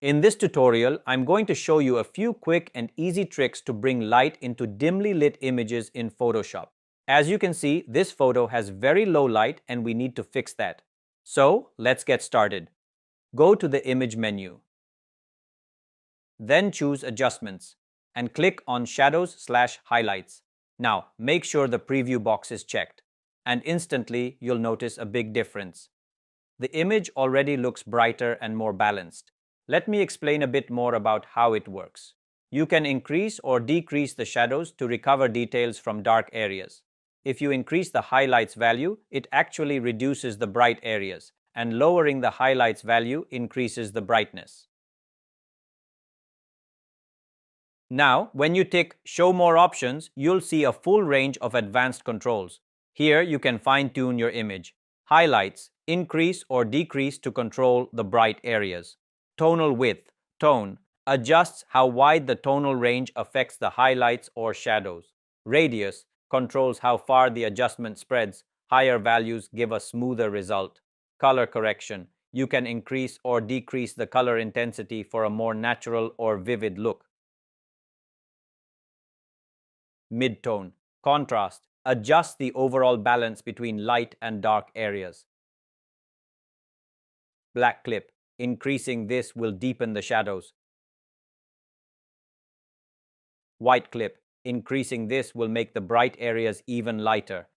In this tutorial, I'm going to show you a few quick and easy tricks to bring light into dimly lit images in Photoshop. As you can see, this photo has very low light and we need to fix that. So, let's get started. Go to the Image menu. Then choose Adjustments and click on Shadows/Highlights. Now, make sure the preview box is checked, and instantly you'll notice a big difference. The image already looks brighter and more balanced. Let me explain a bit more about how it works. You can increase or decrease the shadows to recover details from dark areas. If you increase the highlights value, it actually reduces the bright areas, and lowering the highlights value increases the brightness. Now, when you tick Show More Options, you'll see a full range of advanced controls. Here you can fine-tune your image. Highlights, increase or decrease to control the bright areas. Tonal width, tone, adjusts how wide the tonal range affects the highlights or shadows. Radius, controls how far the adjustment spreads. Higher values give a smoother result. Color correction, you can increase or decrease the color intensity for a more natural or vivid look. Midtone, contrast, adjusts the overall balance between light and dark areas. Black clip, increasing this will deepen the shadows. White clip, increasing this will make the bright areas even lighter.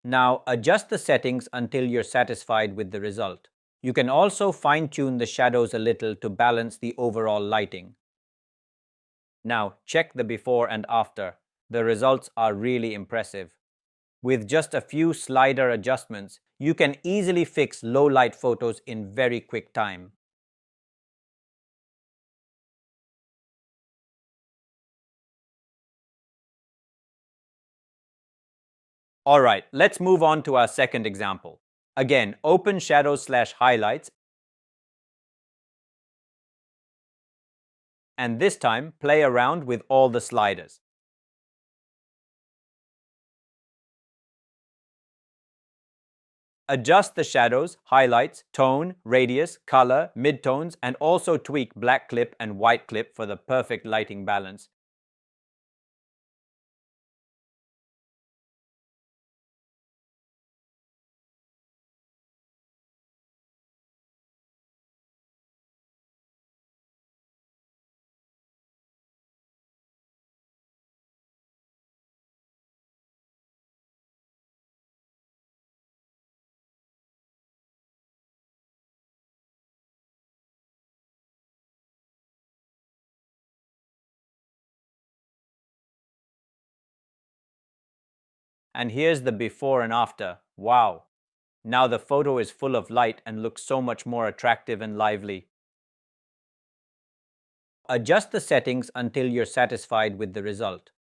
Now adjust the settings until you're satisfied with the result. You can also fine-tune the shadows a little to balance the overall lighting. Now check the before and after. The results are really impressive. With just a few slider adjustments, you can easily fix low light photos in very quick time. Alright, let's move on to our second example. Again, open Shadows/Highlights, and this time play around with all the sliders. Adjust the shadows, highlights, tone, radius, color, midtones, and also tweak black clip and white clip for the perfect lighting balance. And here's the before and after. Wow! Now the photo is full of light and looks so much more attractive and lively. Adjust the settings until you're satisfied with the result.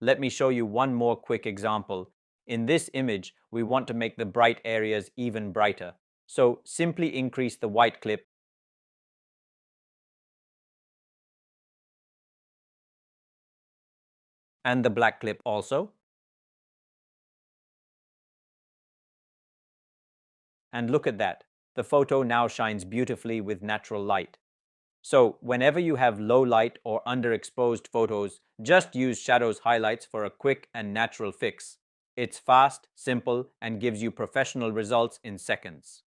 Let me show you one more quick example. In this image, we want to make the bright areas even brighter. So simply increase the white clip and the black clip also. And look at that. The photo now shines beautifully with natural light. So whenever you have low light or underexposed photos, just use Shadows Highlights for a quick and natural fix. It's fast, simple, and gives you professional results in seconds.